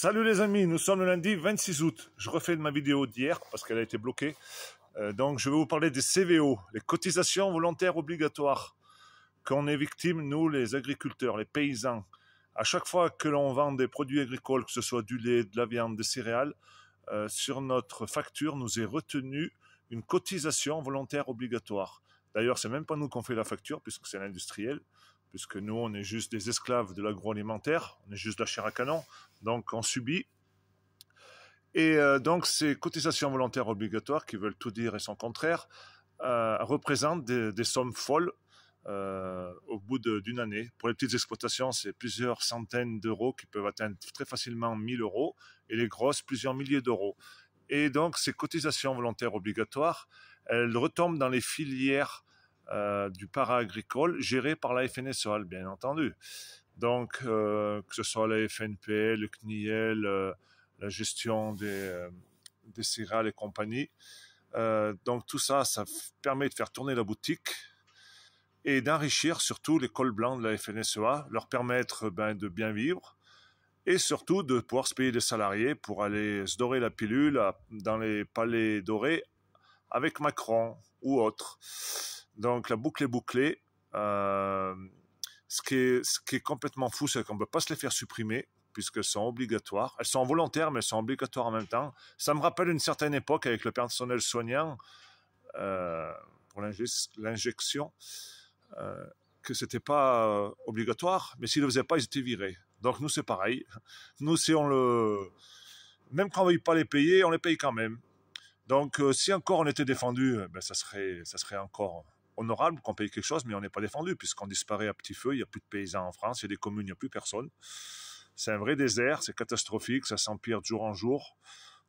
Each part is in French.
Salut les amis, nous sommes le lundi 26 août. Je refais ma vidéo d'hier parce qu'elle a été bloquée. Donc je vais vous parler des CVO, les cotisations volontaires obligatoires, qu'on est victime, nous les agriculteurs, les paysans. À chaque fois que l'on vend des produits agricoles, que ce soit du lait, de la viande, des céréales, sur notre facture nous est retenue une cotisation volontaire obligatoire. D'ailleurs, c'est même pas nous qu'on fait la facture puisque c'est l'industriel, puisque nous on est juste des esclaves de l'agroalimentaire, on est juste de la chair à canon, donc on subit. Et donc ces cotisations volontaires obligatoires, qui veulent tout dire et son contraire, représentent des sommes folles au bout d'une année. Pour les petites exploitations, c'est plusieurs centaines d'euros qui peuvent atteindre très facilement 1000 euros, et les grosses, plusieurs milliers d'euros. Et donc ces cotisations volontaires obligatoires, elles retombent dans les filières du para-agricole gérées par la FNSEA, bien entendu. Donc que ce soit la FNPL, le CNIEL, la gestion des céréales et compagnie. Donc tout ça, ça permet de faire tourner la boutique et d'enrichir surtout les cols blancs de la FNSEA, leur permettre de bien vivre et surtout de pouvoir se payer des salariés pour aller se dorer la pilule dans les palais dorés avec Macron ou autre. Donc la boucle est bouclée. Ce qui est complètement fou, c'est qu'on ne peut pas se les faire supprimer puisqu'elles sont obligatoires. Elles sont volontaires, mais elles sont obligatoires en même temps. Ça me rappelle une certaine époque avec le personnel soignant pour l'injection, que c'était pas obligatoire, mais s'ils le faisaient pas, ils étaient virés. Donc nous, c'est pareil. Nous, si on même quand on ne veut pas les payer, on les paye quand même. Donc si encore on était défendu, ça serait encore honorable qu'on paye quelque chose, mais on n'est pas défendu puisqu'on disparaît à petit feu. Il n'y a plus de paysans en France, il y a des communes, il n'y a plus personne. C'est un vrai désert, c'est catastrophique, ça s'empire de jour en jour.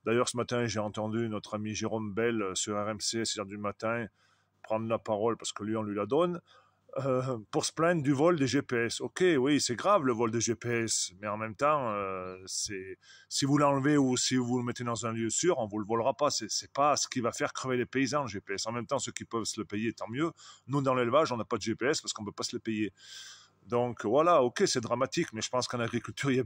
D'ailleurs, ce matin, j'ai entendu notre ami Jérôme Bell sur RMC à 6h du matin prendre la parole parce que lui, on lui la donne, pour se plaindre du vol des GPS. Ok, oui, c'est grave le vol des GPS, mais en même temps, si vous l'enlevez ou si vous le mettez dans un lieu sûr, on vous le volera pas. C'est pas ce qui va faire crever les paysans, le GPS. En même temps, ceux qui peuvent se le payer, tant mieux. Nous, dans l'élevage, on n'a pas de GPS parce qu'on peut pas se le payer. Donc voilà, ok, c'est dramatique, mais je pense qu'en agriculture, il y a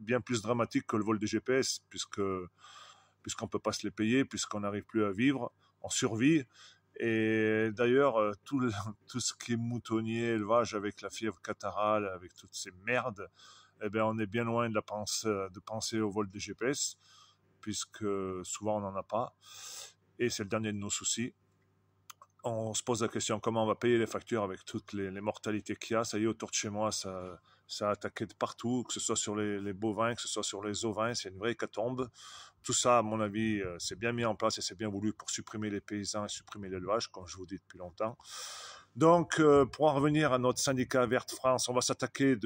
bien plus dramatique que le vol des GPS, puisqu'on peut pas se les payer, puisqu'on n'arrive plus à vivre, on survit. Et d'ailleurs, tout ce qui est moutonnier, élevage avec la fièvre catarrhale, avec toutes ces merdes, on est bien loin de penser au vol des GPS, puisque souvent on n'en a pas. Et c'est le dernier de nos soucis. On se pose la question comment on va payer les factures avec toutes les mortalités qu'il y a. Ça y est, autour de chez moi, ça a attaqué de partout, que ce soit sur les bovins, que ce soit sur les ovins, c'est une vraie hécatombe. Tout ça, à mon avis, c'est bien mis en place et c'est bien voulu pour supprimer les paysans et supprimer l'élevage, comme je vous dis depuis longtemps. Donc, pour en revenir à notre syndicat Verte France, on va s'attaquer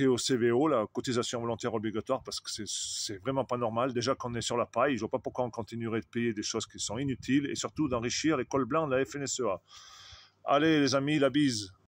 au CVO, la cotisation volontaire obligatoire, parce que c'est vraiment pas normal. Déjà qu'on est sur la paille, je vois pas pourquoi on continuerait de payer des choses qui sont inutiles et surtout d'enrichir les cols blancs de la FNSEA. Allez les amis, la bise.